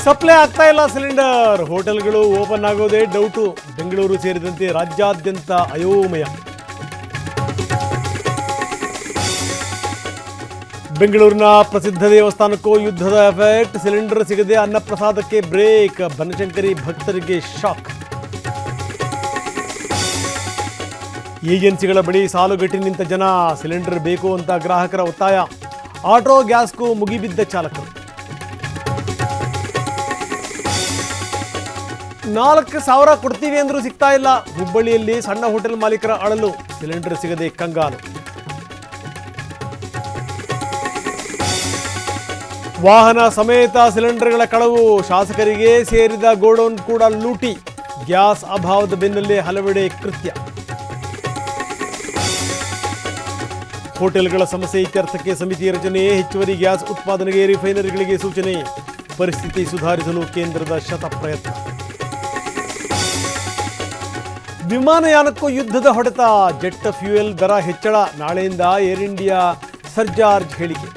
Supply ಆಗ್ತಾ ಇಲ್ಲ cylinder, ಹೋಟೆಲ್ಗಳು ಓಪನ್ ಆಗೋದೇ ಡೌಟು. ಬೆಂಗಳೂರು ಸೇರಿದಂತೆ ರಾಜ್ಯಾದ್ಯಂತ ಅಯೋಮಯ. ಬೆಂಗಳೂರಿನ ಪ್ರಸಿದ್ಧ ದೇವಸ್ಥಾನಕ್ಕೂ ಯುದ್ಧದ ಎಫೆಕ್ಟ್. ಸಿಲಿಂಡರ್ ಸಿಗದೆ ಅನ್ನಪ್ರಸಾದಕ್ಕೆ ಬ್ರೇಕ್. ಬನಶಂಕರಿ ಭಕ್ತರಿಗೆ ಶಾಕ್. ಏಜೆನ್ಸಿಗಳ ಬಳಿ ಸಾಲುಗಟ್ಟಿ ನಿಂತ ಜನ. ಸಿಲಿಂಡರ್ ಬೇಕು ಅಂತ ಗ್ರಾಹಕರ ಒತ್ತಾಯ. ಆಟೋ ಗ್ಯಾಸ್ಗೂ ಮುಗಿಬಿದ್ದ ಚಾಲಕರು. 4,000 ಕೊಡ್ತೀವಿ ಅಂದ್ರೂ ಸಿಗ್ತಾ ಇಲ್ಲ. ಹುಬ್ಬಳ್ಳಿಯಲ್ಲಿ ಸಣ್ಣ ಹೋಟೆಲ್ ಮಾಲೀಕರ ಅಳಲು. ಸಿಲಿಂಡರ್ ಸಿಗದೆ ಕಂಗಾಲು. ವಾಹನ ಸಮೇತ ಸಿಲಿಂಡರ್ಗಳ ಕಳವು. ಶಾಸಕರಿಗೆ ಸೇರಿದ ಗೋಡೌನ್ ಕೂಡ ಲೂಟಿ. ಗ್ಯಾಸ್ ಅಭಾವದ ಬೆನ್ನಲ್ಲೇ ಹಲವೆಡೆ ಕೃತ್ಯ. ಹೋಟೆಲ್ಗಳ ಸಮಸ್ಯೆ ಇತ್ಯರ್ಥಕ್ಕೆ ಸಮಿತಿ ರಚನೆ. ಹೆಚ್ಚುವರಿ ಗ್ಯಾಸ್ ಉತ್ಪಾದನೆಗೆ ರಿಫೈನರಿಗಳಿಗೆ ಸೂಚನೆ. ಪರಿಸ್ಥಿತಿ ಸುಧಾರಿಸಲು ಕೇಂದ್ರದ ಶತ ಪ್ರಯತ್ನ. ವಿಮಾನಯಾನಕ್ಕೂ ಯುದ್ಧದ ಹೊಡೆತ. ಜೆಟ್ ಫ್ಯೂಯಲ್ ದರ ಹೆಚ್ಚಳ. ನಾಳೆಯಿಂದ ಏರ್ ಇಂಡಿಯಾ ಸರ್ಚಾರ್ಜ್ ಹೇಳಿಕೆ.